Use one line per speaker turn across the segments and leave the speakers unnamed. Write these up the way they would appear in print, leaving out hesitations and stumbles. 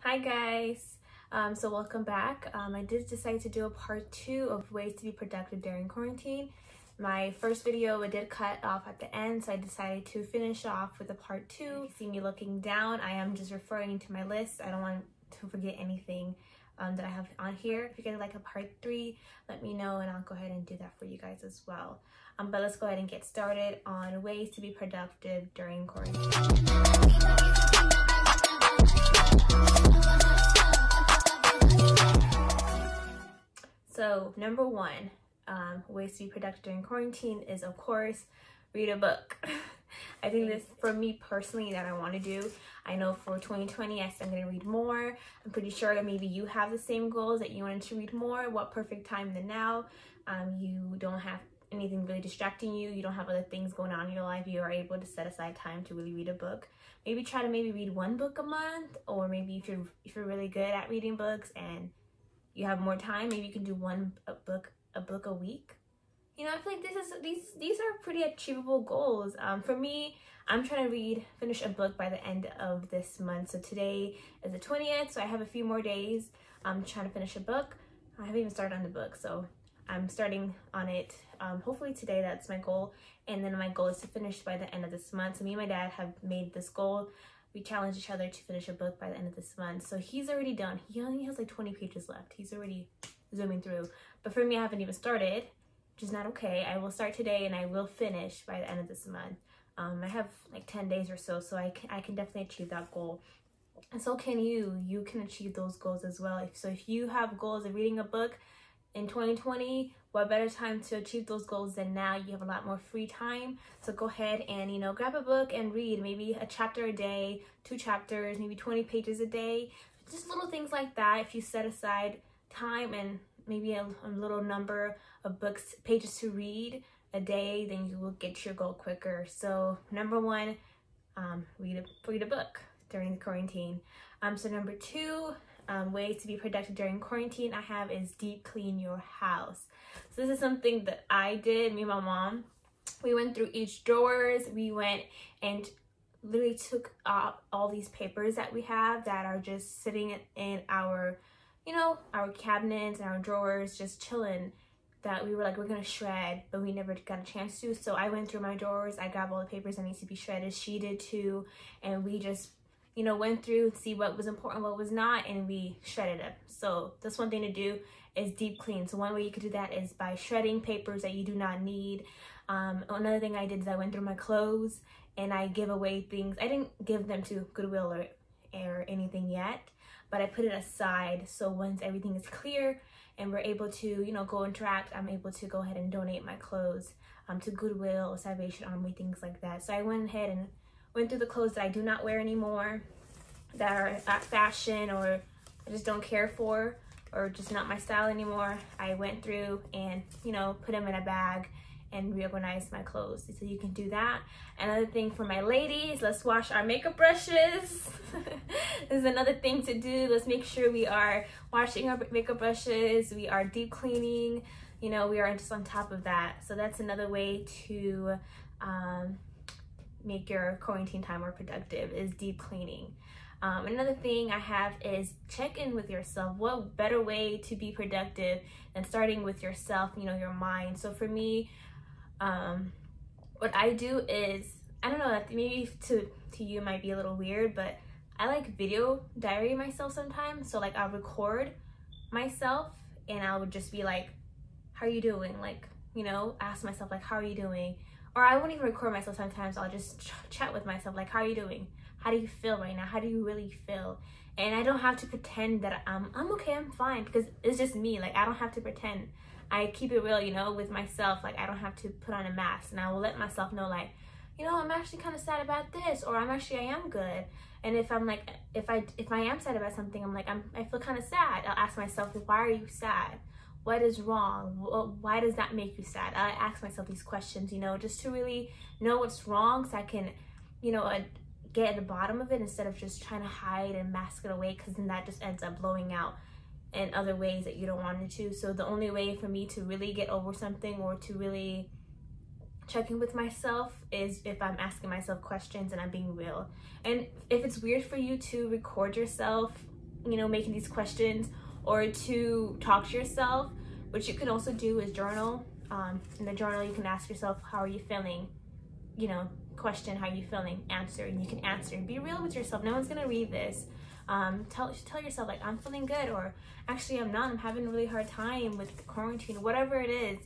Hi guys, so welcome back. I did decide to do a part 2 of ways to be productive during quarantine. My first video, it did cut off at the end, so I decided to finish off with a part 2. If you see me looking down, I am just referring to my list. I don't want to forget anything that I have on here. If you guys like a part 3, let me know and I'll go ahead and do that for you guys as well. But let's go ahead and get started on ways to be productive during quarantine. So number one, ways to be productive during quarantine is, of course, read a book. I think this, for me personally, that I want to do. I know for 2020, I said I'm going to read more. I'm pretty sure that maybe you have the same goals, that you wanted to read more. What perfect time than now? You don't have anything really distracting you. You don't have other things going on in your life. You are able to set aside time to really read a book. Maybe try to read one book a month, or maybe if you're really good at reading books and you have more time, maybe you can do a book a week. You know, I feel like these are pretty achievable goals. For me, I'm trying to finish a book by the end of this month. So today is the 20th, so I have a few more days. I'm trying to finish a book. I haven't even started on the book, so I'm starting on it. Hopefully today, that's my goal. And then my goal is to finish by the end of this month. So me and my dad have made this goal. We challenge each other to finish a book by the end of this month. So he's already done. He only has like 20 pages left. He's already zooming through. But for me, I haven't even started, which is not okay. I will start today and I will finish by the end of this month. I have like 10 days or so, so I can definitely achieve that goal. And so can you. You can achieve those goals as well. So if you have goals of reading a book in 2020, what better time to achieve those goals than now? You have a lot more free time, so go ahead and grab a book and read maybe a chapter a day, 2 chapters, maybe 20 pages a day. Just little things like that. If you set aside time and maybe a little number of pages to read a day, then you will get your goal quicker. So number one, read a book during the quarantine. So number 2, ways to be productive during quarantine I have is deep clean your house. So this is something that I did. Me and my mom, we went through each drawers. We went and literally took out all these papers that we have that are just sitting in our cabinets and our drawers, just chilling, that we were like, we're gonna shred, but we never got a chance to. So I went through my drawers, I grabbed all the papers that need to be shredded. She did too, and we just went through, see what was important, what was not, and we shredded it. So that's one thing to do, is deep clean. So one way you could do that is by shredding papers that you do not need. Another thing I did is I went through my clothes and I give away things. I didn't give them to Goodwill or anything yet, but I put it aside. So once everything is clear and we're able to, go interact, I'm able to go ahead and donate my clothes to Goodwill or Salvation Army, things like that. So I went ahead and went through the clothes that I do not wear anymore, that are at fashion or I just don't care for, or just not my style anymore. I went through and, put them in a bag and reorganize my clothes. So you can do that. Another thing for my ladies, let's wash our makeup brushes. This is another thing to do. Let's make sure we are washing our makeup brushes, we are deep cleaning, we are just on top of that. So that's another way to make your quarantine time more productive, is deep cleaning. Another thing I have is check in with yourself. What better way to be productive than starting with yourself, your mind. So for me, what I do is, I don't know, maybe to you might be a little weird, but I like video diary myself sometimes. So like I'll record myself and I would just be like, how are you doing? Like, ask myself like, how are you doing? Or I won't even record myself sometimes. I'll just chat with myself like, how are you doing? How do you feel right now? How do you really feel? And I don't have to pretend that I'm okay, I'm fine, because it's just me. Like, I don't have to pretend. I keep it real, with myself. Like, I don't have to put on a mask, and I will let myself know, like, I'm actually kind of sad about this, or I am good. And if I'm like, if I am sad about something, I'm like, I feel kind of sad. I'll ask myself, why are you sad? What is wrong? Why does that make you sad? I ask myself these questions, just to really know what's wrong, so I can, get at the bottom of it instead of just trying to hide and mask it away, because then that just ends up blowing out in other ways that you don't want it to. So the only way for me to really get over something or to really check in with myself is if I'm asking myself questions and I'm being real. And if it's weird for you to record yourself, you know, making these questions, or to talk to yourself. What you can also do is journal. In the journal, you can ask yourself, how are you feeling? You know, question, how are you feeling? Answer, and you can answer. Be real with yourself. No one's gonna read this. Tell yourself, like, I'm feeling good, or actually I'm not. I'm having a really hard time with the quarantine. Whatever it is,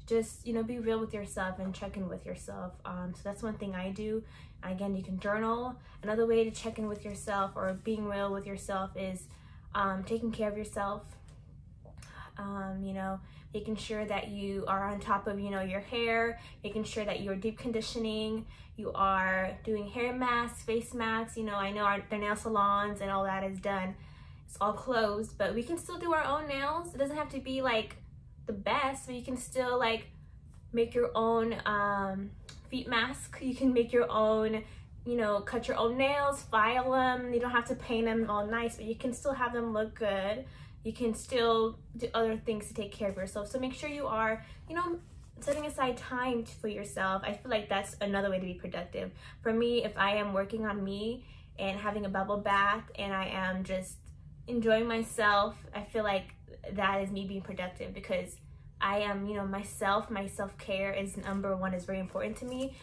just, you know, be real with yourself and check in with yourself. So that's one thing I do. Again, you can journal. Another way to check in with yourself or being real with yourself is taking care of yourself. You know, making sure that you are on top of, you know, your hair, making sure that you're deep conditioning, you are doing hair masks, face masks. You know, I know the nail salons and all that is done. It's all closed, but we can still do our own nails. It doesn't have to be like the best, but you can still like make your own feet mask. You can make your own, you know, cut your own nails, file them. You don't have to paint them all nice, but you can still have them look good. You can still do other things to take care of yourself. So make sure you are, you know, setting aside time for yourself. I feel like that's another way to be productive. For me, if I am working on me and having a bubble bath and I am just enjoying myself, I feel like that is me being productive, because I am, you know, my self-care is number one, is very important to me.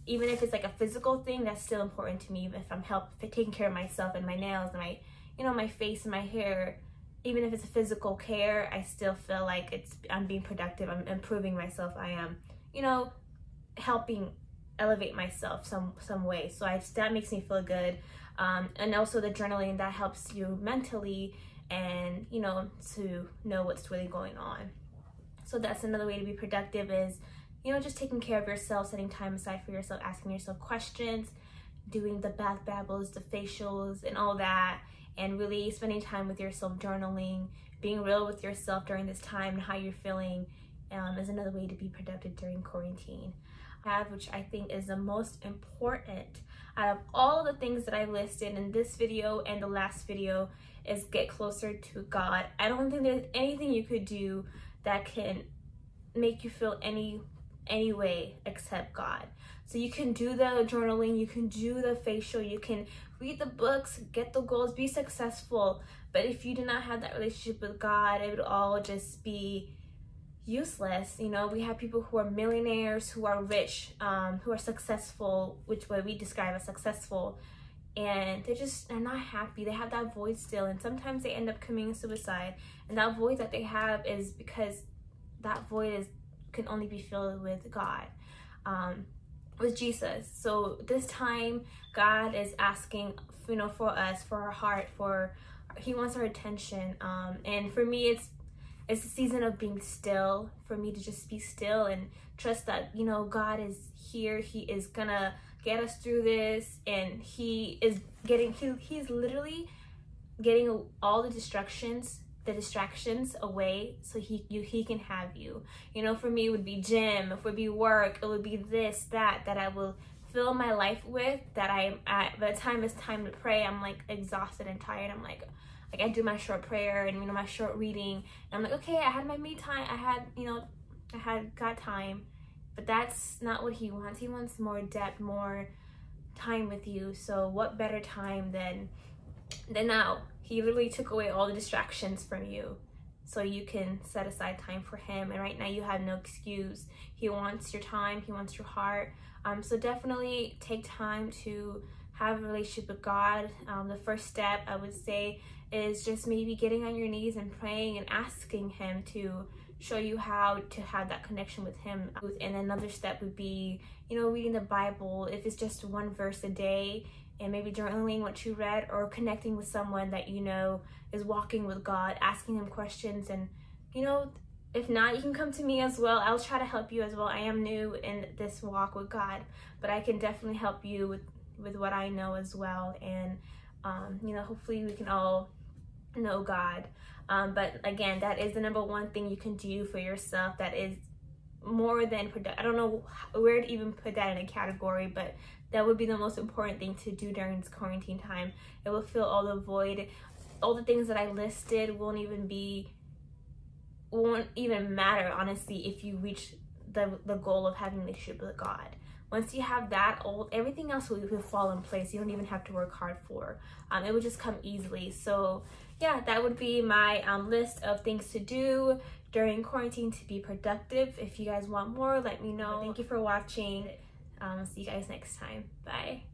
Even if it's like a physical thing, that's still important to me. If I'm taking care of myself and my nails and my, you know, my face and my hair, even if it's a physical care, I still feel like I'm being productive. I'm improving myself. I am, you know, helping elevate myself some way. So that makes me feel good. And also the journaling, that helps you mentally and, you know, to know what's really going on. So that's another way to be productive, is, you know, just taking care of yourself, setting time aside for yourself, asking yourself questions, doing the bath babbles, the facials and all that, and really spending time with yourself, journaling, being real with yourself during this time and how you're feeling, is another way to be productive during quarantine. Which I think is the most important out of all the things that I listed in this video and the last video, is get closer to God. I don't think there's anything you could do that can make you feel any way except God. So you can do the journaling, you can do the facial, you can read the books, get the goals, be successful. But if you do not have that relationship with God, it would all just be useless. You know, we have people who are millionaires, who are rich, who are successful, which what we describe as successful, and they're not happy. They have that void still, and sometimes they end up committing suicide. And that void that they have is because that void can only be filled with God, with Jesus. So this time, God is asking, you know, for us, for our heart, He wants our attention. And for me, it's a season of being still, for me to just be still and trust that, you know, God is here. He is gonna get us through this, and He's literally getting all the distractions away, so he can have you. You know, for me, it would be gym, it would be work, it would be this, that I will fill my life with, that I at by the time it's time to pray, I'm like exhausted and tired. I'm like I do my short prayer and, you know, my short reading, and I'm like, okay, I had my me time, I had God time. But that's not what He wants. He wants more depth, more time with you. So what better time than now? He literally took away all the distractions from you, so you can set aside time for Him. And right now you have no excuse. He wants your time. He wants your heart. So definitely take time to have a relationship with God. The first step, I would say, is just maybe getting on your knees and praying and asking Him to show you how to have that connection with Him. And another step would be, you know, reading the Bible, if it's just one verse a day, and maybe journaling what you read, or connecting with someone that you know is walking with God, asking them questions. And, you know, if not, you can come to me as well. I'll try to help you as well. I am new in this walk with God, but I can definitely help you with what I know as well. And, you know, hopefully we can all know God. But again, that is the number one thing you can do for yourself. That is more than I don't know where to even put that in a category, but that would be the most important thing to do during this quarantine time. It will fill all the void. All the things that I listed won't even matter, honestly, if you reach the goal of having a relationship with God. once you have that, everything else will fall in place. You don't even have to work hard for. It would just come easily. So yeah, that would be my list of things to do during quarantine to be productive. If you guys want more, let me know. Thank you for watching. See you guys next time. Bye.